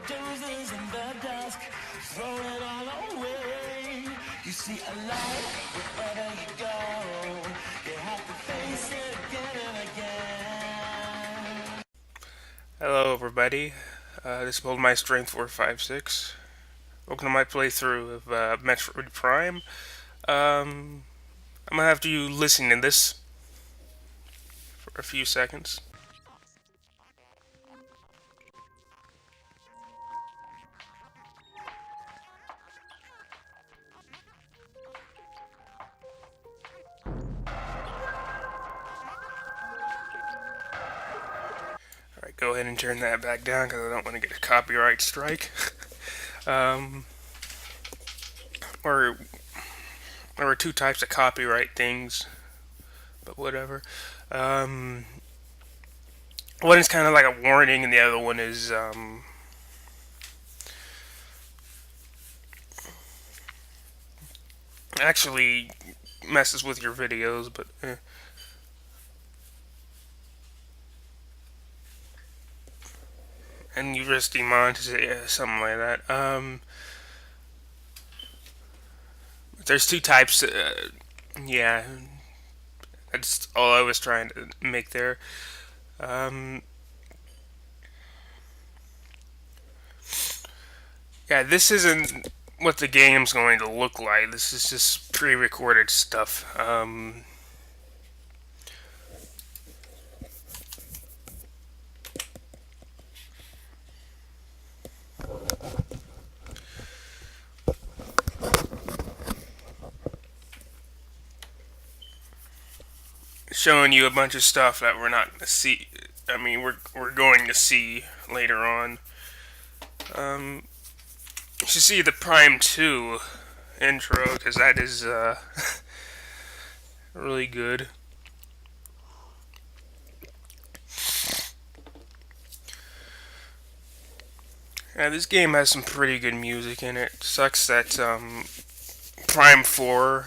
dozens in the dusk, throw it all away. You see a light wherever you go. You have to face it again and again. Hello, everybody. This is Build My Strength 456. Welcome to my playthrough of Metroid Prime. I'm gonna have you listen to this for a few seconds. Alright, go ahead and turn that back down because I don't want to get a copyright strike. um, or there were two types of copyright things, but whatever. One is kind of like a warning, and the other one is actually messes with your videos, but and you risk demonetization, yeah, something like that. There's two types. Yeah, that's all I was trying to make there. Um, yeah, this isn't what the game's going to look like. This is just pre-recorded stuff. Showing you a bunch of stuff that we're not gonna see. I mean, we're going to see later on. You should see the Prime 2 intro because that is really good. Yeah, this game has some pretty good music in it. Sucks that Prime 4,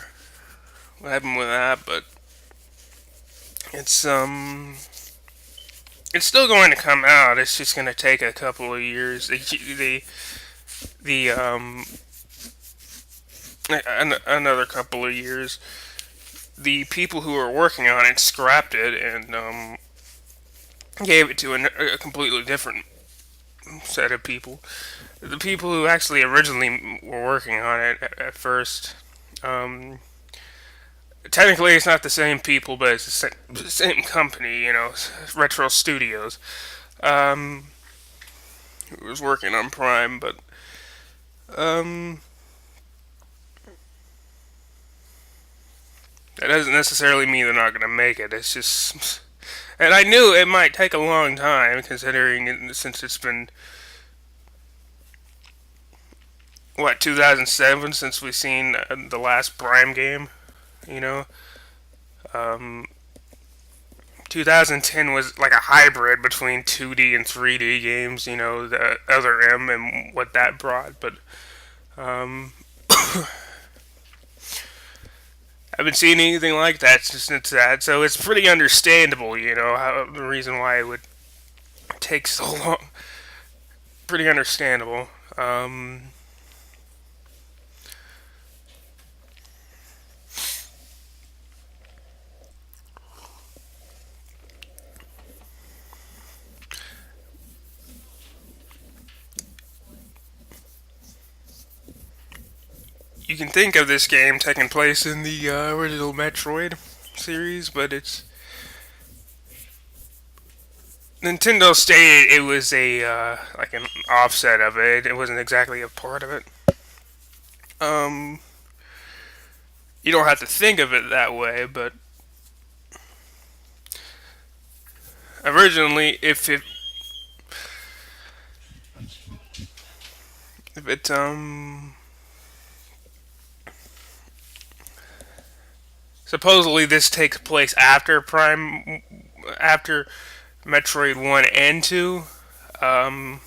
what happened with that, but it's still going to come out. It's just going to take a couple of years. Another couple of years. The people who were working on it scrapped it and gave it to a completely different set of people. The people who actually originally were working on it at first. Technically, it's not the same people, but it's the same company. Retro Studios. Who was working on Prime, but that doesn't necessarily mean they're not going to make it. It's just, and I knew it might take a long time, considering since it's been 2007 since we've seen the last Prime game. You know, um, 2010 was like a hybrid between 2D and 3D games. The Other M and what that brought, but um, I haven't seen anything like that since that. So it's pretty understandable. The reason why it would take so long. Pretty understandable. You can think of this game taking place in the original Metroid series, but it's Nintendo stated it was a like an offset of it. It wasn't exactly a part of it. Um, you don't have to think of it that way, but originally, if it supposedly this takes place after Metroid 1 and 2. Um,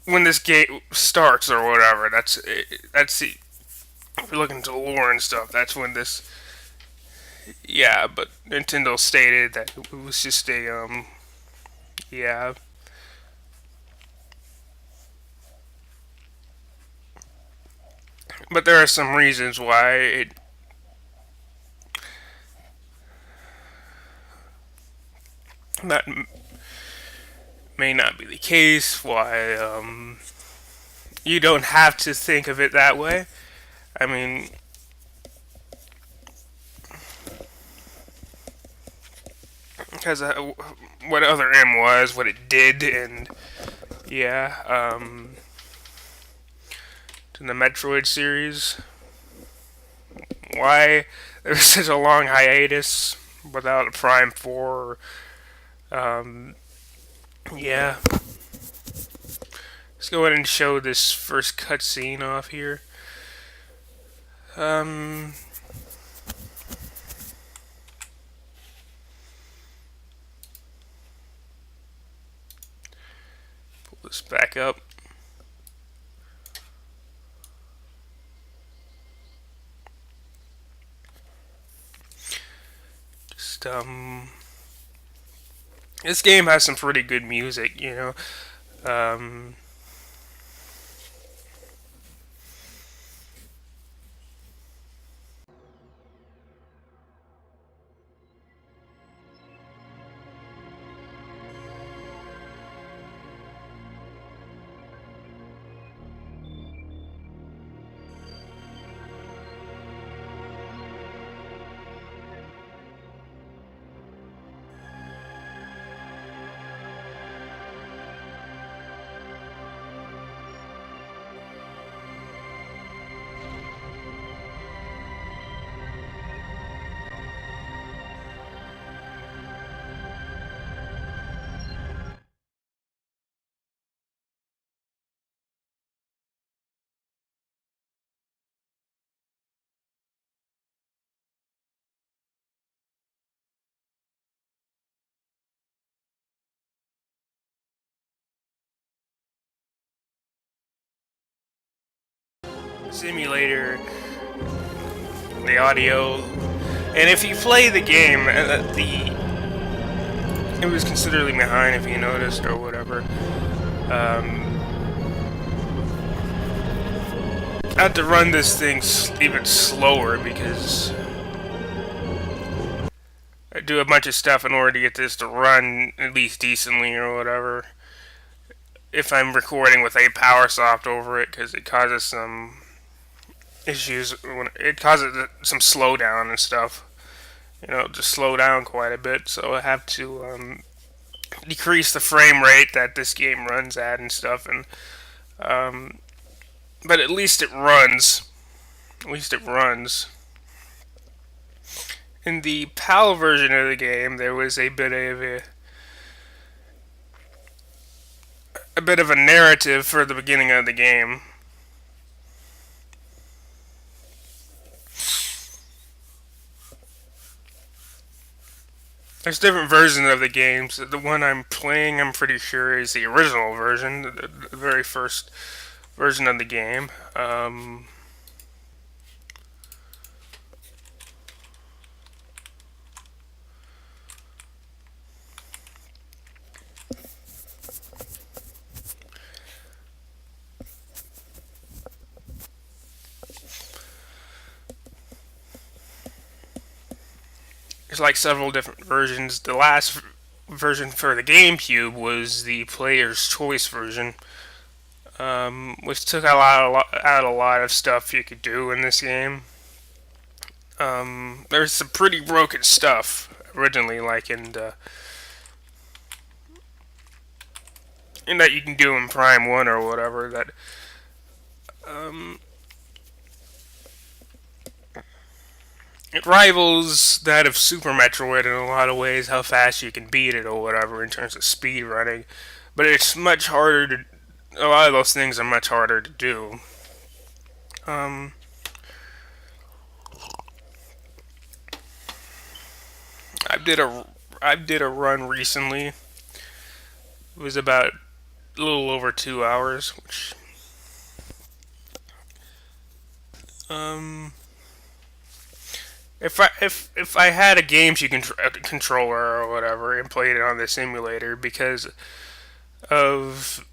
when this game starts or whatever, that's if you're looking into lore and stuff, that's when this. Yeah, but Nintendo stated that it was just a yeah. But there are some reasons why it that may not be the case. Why you don't have to think of it that way. I mean, because what Other M was, what it did, and yeah, in the Metroid series, why there was such a long hiatus without a Prime 4. Um, yeah, let's go ahead and show this first cutscene off here. Um, pull this back up. Just this game has some pretty good music, you know. Um, Simulator, the audio, and if you play the game, it was considerably behind if you noticed or whatever. I had to run this thing even slower because I do a bunch of stuff in order to get this to run at least decently or whatever. If I'm recording with a power soft over it, because it causes some issues when it causes some slowdown and stuff. You know, just slow down quite a bit. So I have to decrease the frame rate that this game runs at and stuff. And but at least it runs. At least it runs. In the PAL version of the game, there was a bit of a narrative for the beginning of the game. There's different versions of the games. The one I'm playing, I'm pretty sure, is the original version, the very first version of the game. There's like several different versions. The last version for the GameCube was the player's choice version, which took out a lot of stuff you could do in this game. There's some pretty broken stuff originally, like in that you can do in Prime One or whatever. That um, it rivals that of Super Metroid in a lot of ways, how fast you can beat it or whatever in terms of speed running. But it's much harder to. A lot of those things are much harder to do. Um, I did a run recently. It was about a little over 2 hours, which um, if I had a controller or whatever and played it on the simulator, because of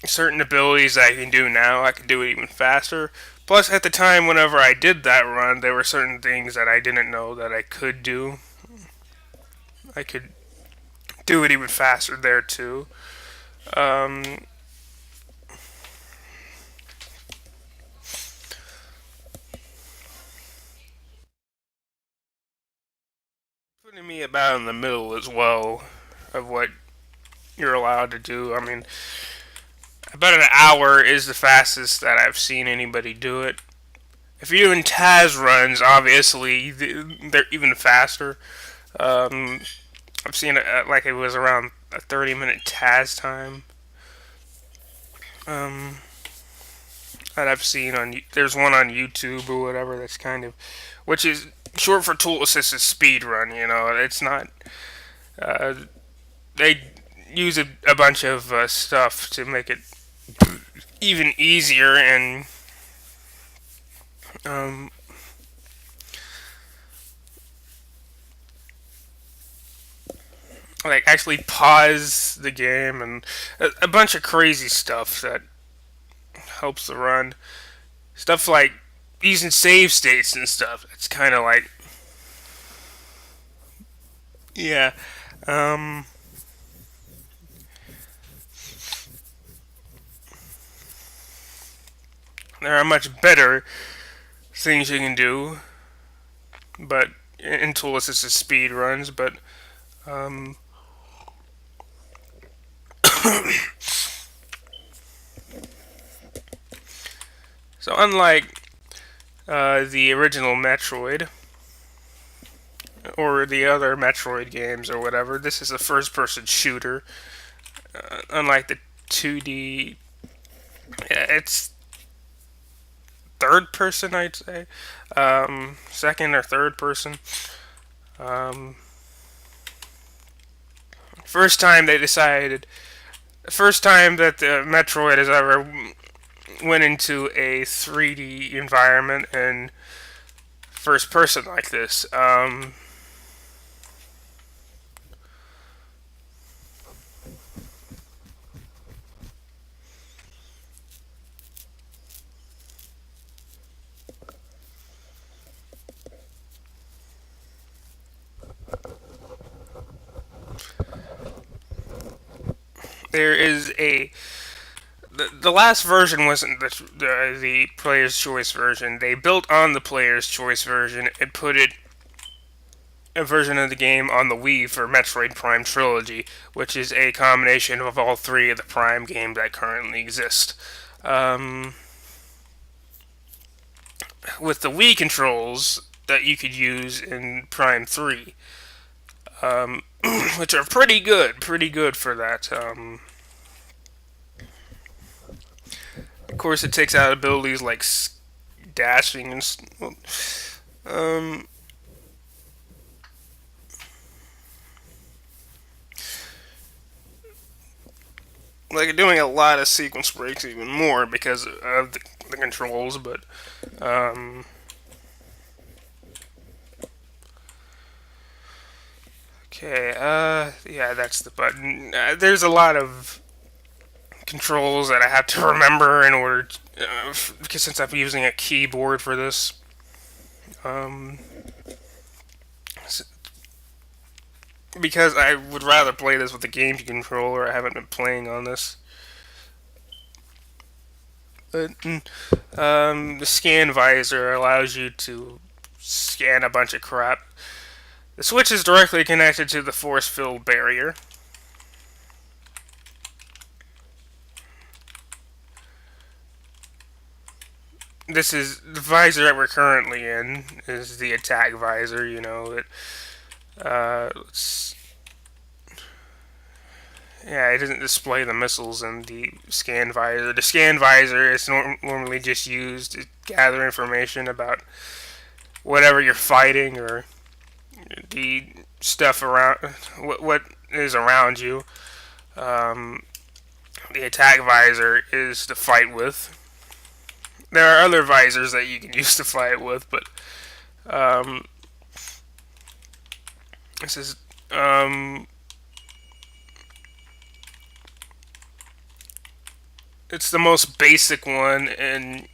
certain abilities I can do now, I can do it even faster. Plus, at the time, whenever I did that run, there were certain things that I didn't know that I could do. I could do it even faster there too. Um, Putting me about in the middle as well of what you're allowed to do. I mean, about an hour is the fastest that I've seen anybody do it. If you're doing Taz runs, obviously they're even faster. Um, I've seen it like it was around a 30-minute Taz time. Um, that I've seen on. There's one on YouTube or whatever that's kind of, which is short for tool assisted speed run. You know, it's not. Uh, they use a bunch of stuff to make it even easier and um, like actually pause the game and a bunch of crazy stuff that helps the run. Stuff like using save states and stuff. It's kind of like yeah. Um, there are much better things you can do, but in tool assisted speed runs. But um, so unlike the original Metroid or the other Metroid games or whatever, this is a first-person shooter. Unlike the 2D, it's third person, I'd say, second or third person. Um, first time they decided, first time that the Metroid has ever went into a 3D environment and first person like this. There is a the last version wasn't the player's choice version. They built on the player's choice version and put it a version of the game on the Wii for Metroid Prime Trilogy, which is a combination of all three of the Prime games that currently exist. Um, with the Wii controls that you could use in Prime 3, um, which are pretty good for that. Of course, it takes out abilities like dashing and um, like doing a lot of sequence breaks even more because of the controls. But um, okay, yeah, that's the button. There's a lot of controls that I have to remember in order to, because since I'm using a keyboard for this. Um, because I would rather play this with the game controller. I haven't been playing on this. But, the scan visor allows you to scan a bunch of crap. The switch is directly connected to the force field barrier. This is the visor that we're currently in is the attack visor. You know it. Let's Yeah, it doesn't display the missiles in the scan visor. The scan visor is normally just used to gather information about whatever you're fighting or the stuff around what is around you. Um, the attack visor is to fight with. There are other visors that you can use to fight with, but um, this is it's the most basic one, and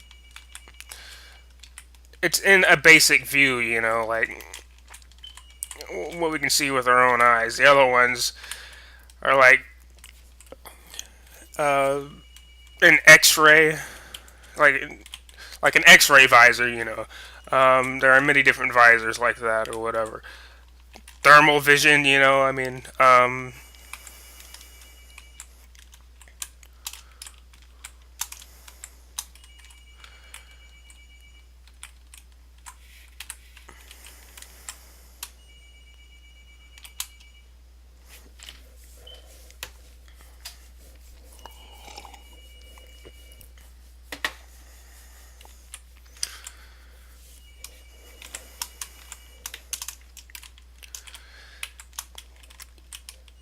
it's in a basic view, like what we can see with our own eyes. The other ones are like uh, an X-ray, like an X-ray visor. There are many different visors like that or whatever. Thermal vision, I mean,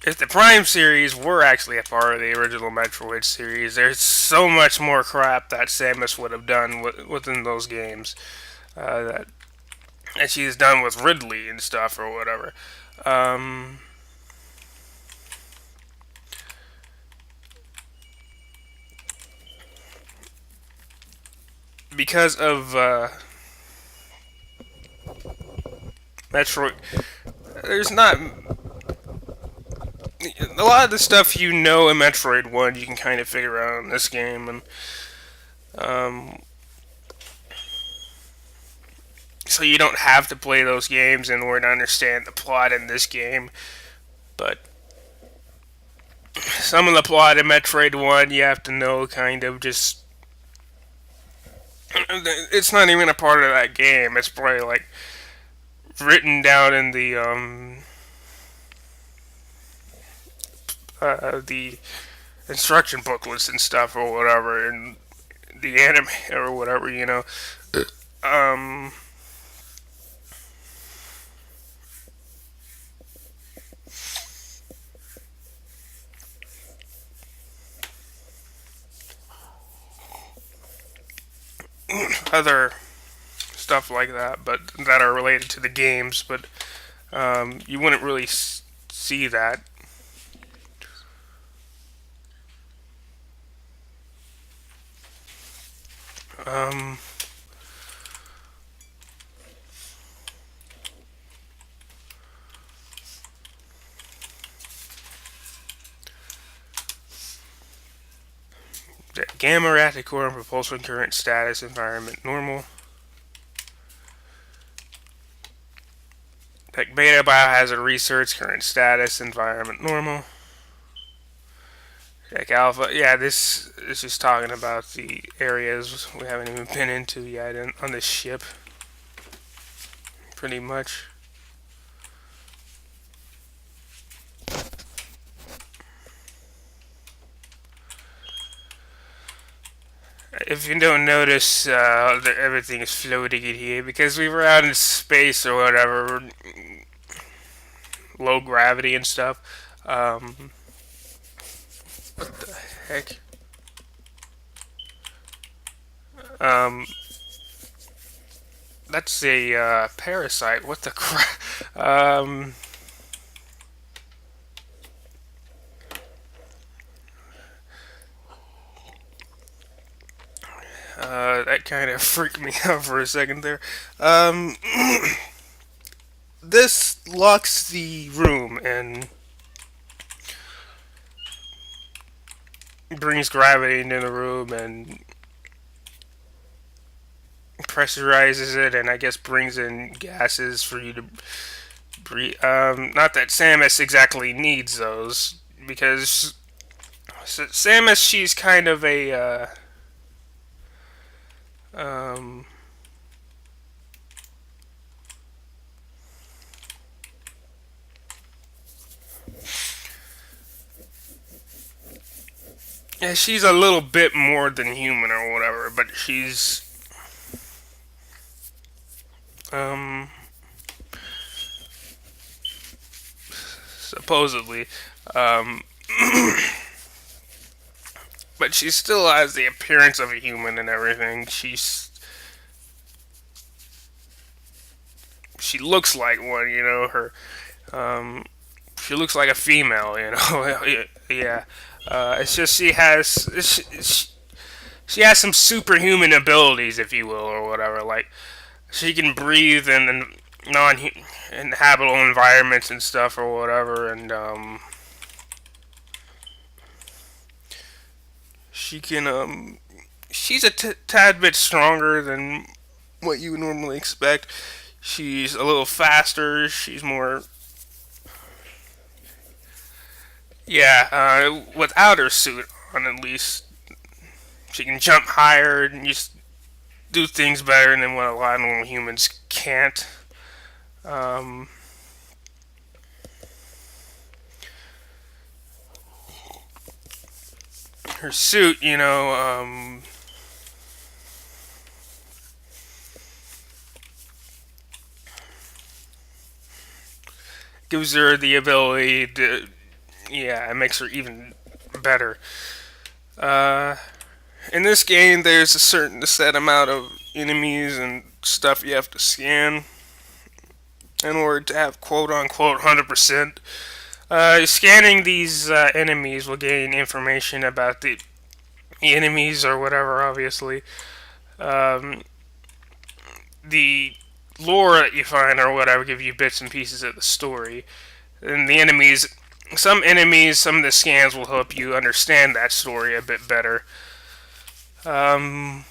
if the Prime series were actually a part of the original Metroid series, there's so much more crap that Samus would have done within those games that she's done with Ridley and stuff or whatever. Um, because of Metroid, there's not a lot of the stuff in Metroid One. You can kind of figure out in this game, and um, so you don't have to play those games in order to understand the plot in this game. But some of the plot in Metroid One, you have to know kind of just. It's not even a part of that game. It's probably like written down in the instruction booklets and stuff or whatever, and the anime or whatever. Um, Other stuff like that, but that are related to the games, but you wouldn't really see that. Um, Gamma reactor core and propulsion current status environment normal. Tech beta biohazard research current status environment normal. Tech alpha, yeah, this is just talking about the areas we haven't even been into yet on this ship. Pretty much. If you don't notice, that everything is floating in here because we were out in space or whatever, low gravity and stuff. What the heck? Um, that's a parasite. What the crap? That kind of freaked me out for a second there. Um, this locks the room and brings gravity into the room and pressurizes it, and I guess brings in gases for you to breathe. Not that Samus exactly needs those, because Samus, she's kind of a um, yeah, she's a little bit more than human or whatever, but she's um supposedly um but she still has the appearance of a human and everything. She looks like one, her um she looks like a female. Yeah. It's just she has some superhuman abilities, if you will, or whatever. Like She can breathe in non-inhabitable environments and stuff or whatever, and she can she's a tad bit stronger than what you would normally expect. She's a little faster. She's more, yeah, without her suit on at least. She can jump higher and just do things better than what a lot of normal humans can't. Um, Her suit, gives her the ability to, yeah, it makes her even better. Uh, in this game, there's a certain set amount of enemies and stuff you have to scan in order to have quote unquote 100%. Scanning these enemies will gain information about the enemies or whatever, obviously. Um, the lore that you find or whatever give you bits and pieces of the story. And the enemies, some of the scans will help you understand that story a bit better. Um,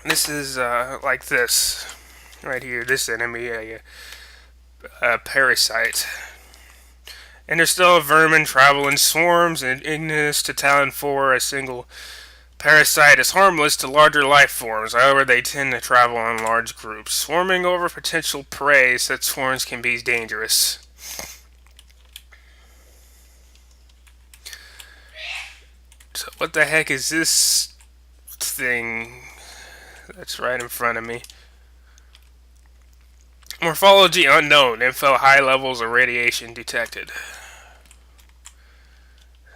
this is like this right here. This enemy, a parasite. Interstellar vermin travel in swarms and ignis to Talon 4. A single parasite is harmless to larger life forms, however, they tend to travel in large groups. Swarming over potential prey, such swarms can be dangerous. So, what the heck is this thing that's right in front of me? Morphology unknown. Info high levels of radiation detected.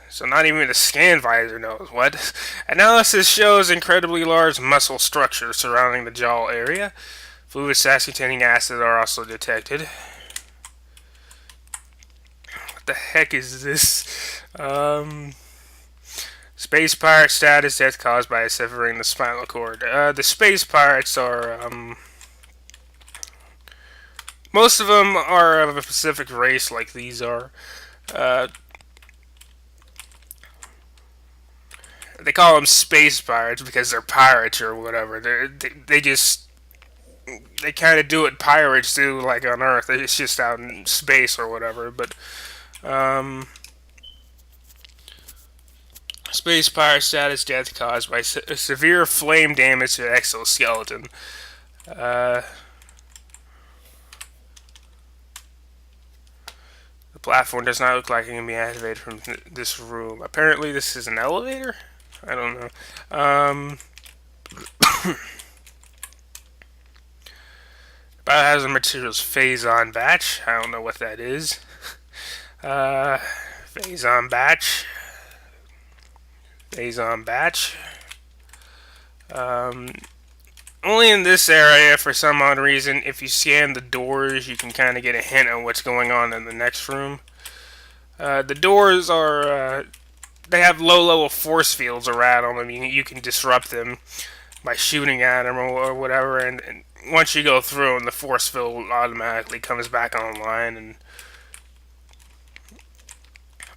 So not even the scan visor knows. What? Analysis shows incredibly large muscle structures surrounding the jaw area. Fluid containing acid are also detected. What the heck is this? Space pirate status: death caused by severing the spinal cord. The space pirates are most of them are of a Pacific race, like these are. Uh, they call them space pirates because they're pirates or whatever. They just they kind of do what pirates do, like on Earth. It's just out in space or whatever. But space pirate status: death caused by severe flame damage to the exoskeleton. Uh, the platform does not look like it can be activated from this room. Apparently, this is an elevator. I don't know. Biohazard materials phase on batch. I don't know what that is. Phase on batch. Phase on batch. Only in this area, for some odd reason, if you scan the doors, you can kind of get a hint of what's going on in the next room. The doors are, they have low-level force fields around them. You can disrupt them by shooting at them or whatever, and once you go through them, the force field automatically comes back online, and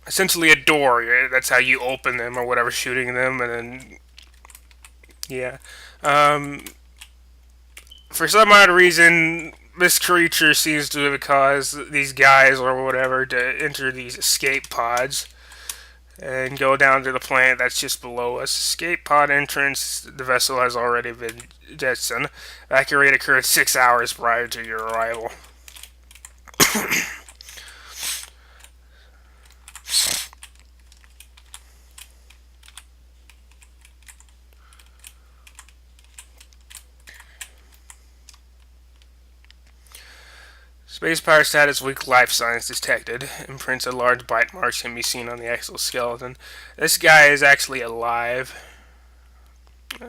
essentially a door, that's how you open them or whatever, shooting them, and then, yeah. For some odd reason, this creature seems to have caused these guys or whatever to enter these escape pods and go down to the planet that's just below us. Escape pod entrance, the vessel has already been jettisoned. Evacuate occurred 6 hours prior to your arrival. Space pirate status: weak life signs detected. Imprints of large bite marks can be seen on the exoskeleton. This guy is actually alive.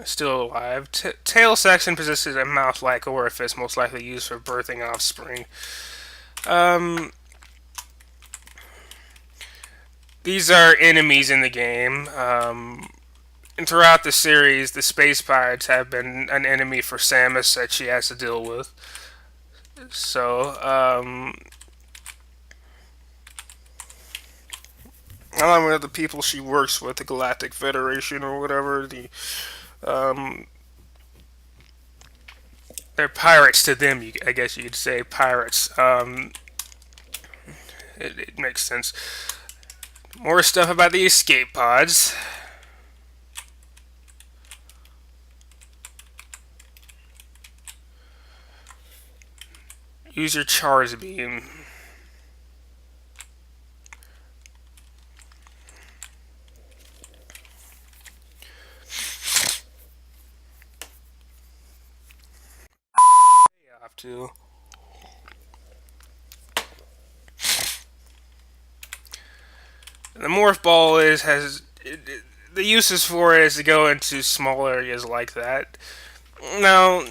Still alive. Tail section possesses a mouth-like orifice, most likely used for birthing offspring. These are enemies in the game. throughout the series, the space pirates have been an enemy for Samus that she has to deal with. So, along with the people she works with, the Galactic Federation or whatever, um, they're pirates to them. I guess you could say pirates. It makes sense. More stuff about the escape pods. Use your charge beam. Have to. The Morph Ball the uses for it is to go into small areas like that. Now,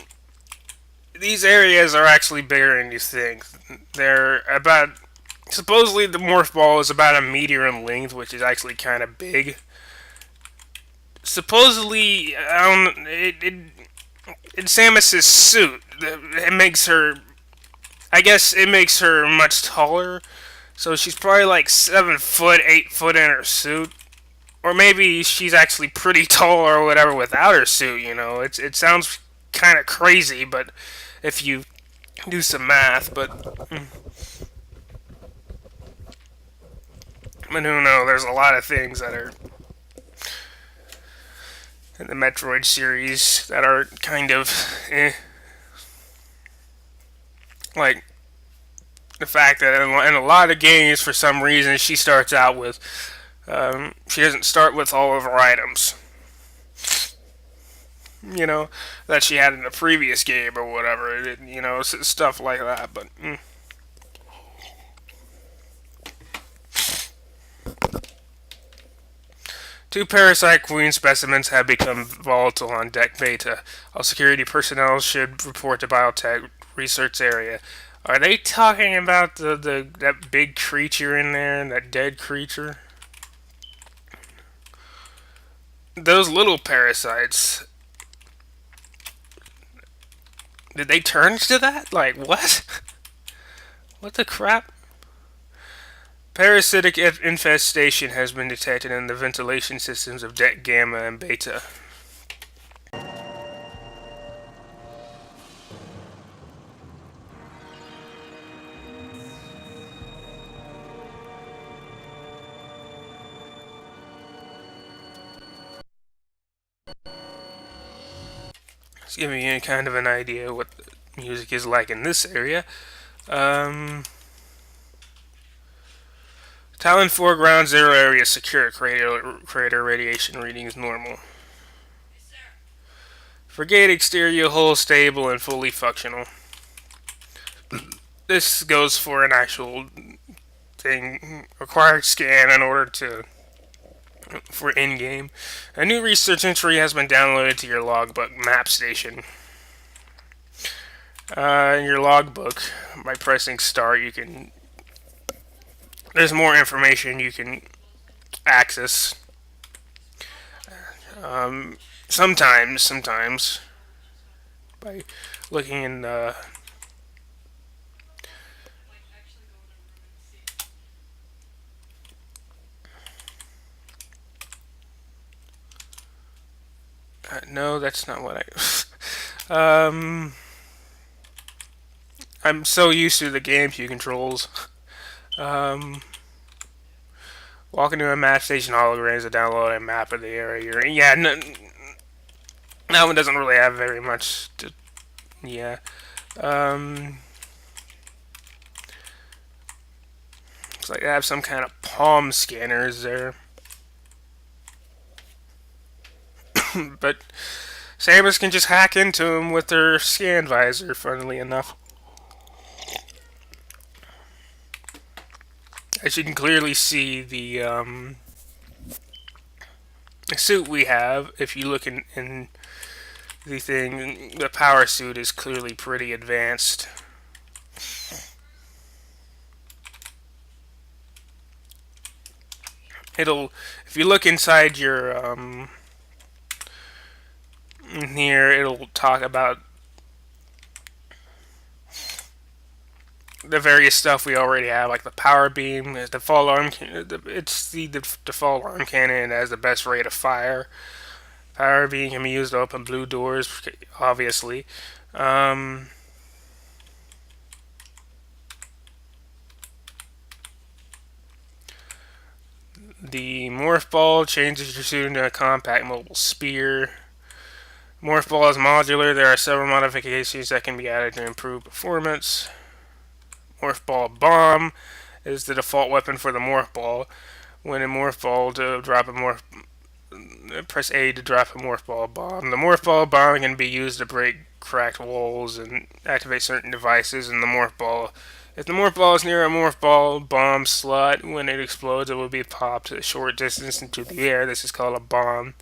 these areas are actually bigger than you think. They're about supposedly the Morph Ball is about a meter in length, which is actually kind of big. Supposedly, in Samus's suit, it makes her. I guess it makes her much taller. So she's probably like 7 foot, 8 foot in her suit, or maybe she's actually pretty tall or whatever without her suit. It sounds kind of crazy, but if you do some math, but who knows? There's a lot of things that are in the Metroid series that are kind of like the fact that in a lot of games, for some reason, she starts out with she doesn't start with all of her items. That she had in the previous game or whatever. Stuff like that. But two Parasite Queen specimens have become volatile on Deck Beta. All security personnel should report to Biotech Research Area. Are they talking about that big creature in there, that dead creature? Those little parasites. Did they turn to that? Like, what? What the crap? Parasitic infestation has been detected in the ventilation systems of Deck Gamma and Beta. It's giving you kind of an idea what the music is like in this area. Talon foreground, zero area secure. Crater radiation readings normal. Frigate exterior hull stable and fully functional. This goes for an actual thing. Required scan in order for in-game. A new research entry has been downloaded to your logbook map station. In your logbook, by pressing start, there's more information you can access. Sometimes, by looking in the no, that's not what I. I'm so used to the GameCube controls. Walk into a map station holograms to download a map of the area you're in. Yeah, that one doesn't really have very much to. Yeah. Looks like they have some kind of palm scanners there. But Samus can just hack into them with her scan visor, funnily enough. As you can clearly see, the suit we have, if you look in the thing, the power suit is clearly pretty advanced. If you look inside your In here, it'll talk about the various stuff we already have, like the power beam, the default arm. It's the default arm cannon. It has the best rate of fire. Power beam can be used to open blue doors, obviously. Um, the Morph Ball changes your suit into a compact mobile spear. Morph Ball is modular. There are several modifications that can be added to improve performance. Morph Ball Bomb is the default weapon for the Morph Ball. When a Morph Ball to drop a Morph, press A to drop a Morph Ball Bomb. The Morph Ball Bomb can be used to break cracked walls and activate certain devices in the Morph Ball. If the Morph Ball is near a Morph Ball bomb slot, when it explodes, it will be popped a short distance into the air. This is called a bomb.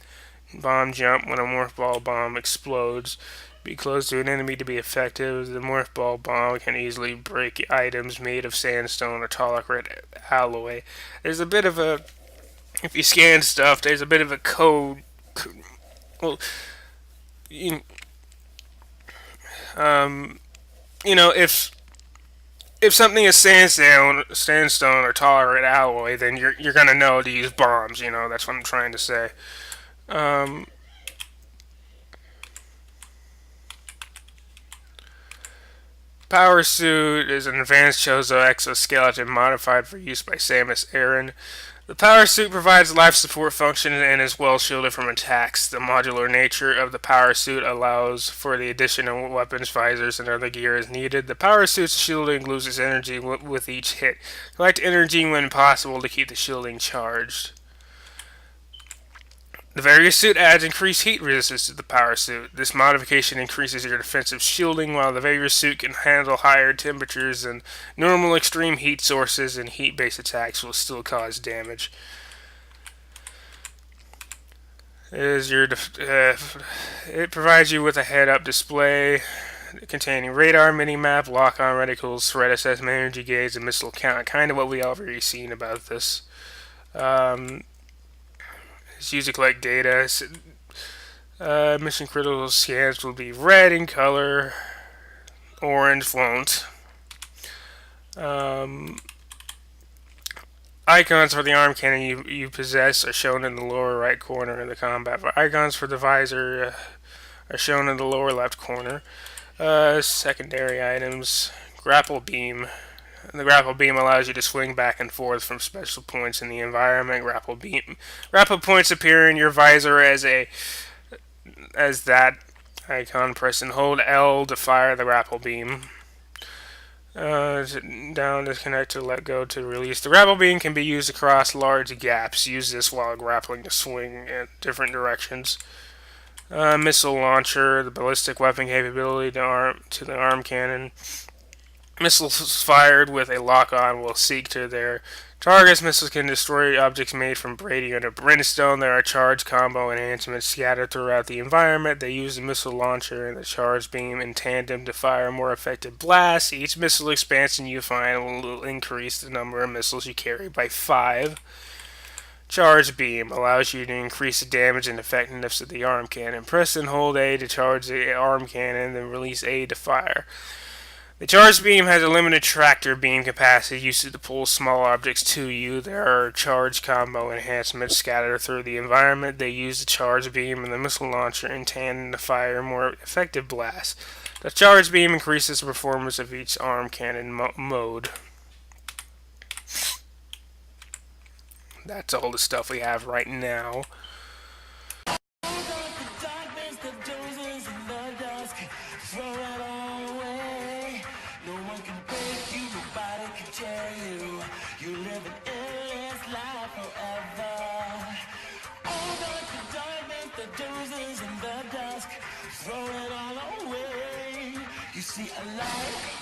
Bomb jump when a Morph Ball bomb explodes. Be close to an enemy to be effective. The Morph Ball bomb can easily break items made of sandstone or tolerant alloy. There's a bit of a, if you scan stuff, there's a bit of a code. Well, you, um, if something is sandstone or tolerant alloy, then you're gonna know to use bombs. That's what I'm trying to say. Um, Power Suit is an advanced Chozo exoskeleton modified for use by Samus Aran. The power suit provides life support functions and is well shielded from attacks. The modular nature of the power suit allows for the addition of weapons, visors, and other gear as needed. The power suit's shielding loses energy with each hit. Collect energy when possible to keep the shielding charged. The various suit adds increased heat resistance to the power suit. This modification increases your defensive shielding, while the various suit can handle higher temperatures than normal extreme heat sources, and heat-based attacks will still cause damage. It provides you with a head-up display containing radar, minimap, lock-on reticles, threat assessment, energy gauge, and missile count. Kind of what we already seen about this. It's used to collect data. Mission critical scans will be red in color. Orange won't. Icons for the arm cannon you possess are shown in the lower right corner of the combat. Icons for the visor are shown in the lower left corner. Secondary items. Grapple beam. The grapple beam allows you to swing back and forth from special points in the environment. Grapple points appear in your visor as that icon. Press and hold L to fire the grapple beam. Down to connect to let go to release. The grapple beam can be used across large gaps. Use this while grappling to swing in different directions. Missile launcher, the ballistic weapon capability to the arm cannon. Missiles fired with a lock-on will seek to their targets. Missiles can destroy objects made from radiant or brimstone. There are charge combo enhancements scattered throughout the environment. They use the missile launcher and the charge beam in tandem to fire more effective blasts. Each missile expansion you find will increase the number of missiles you carry by 5. Charge beam allows you to increase the damage and effectiveness of the arm cannon. Press and hold A to charge the arm cannon, then release A to fire. The charge beam has a limited tractor beam capacity used to pull small objects to you. There are charge combo enhancements scattered through the environment. They use the charge beam and the missile launcher in tandem to fire more effective blasts. The charge beam increases the performance of each arm cannon mode. That's all the stuff we have right now. See a light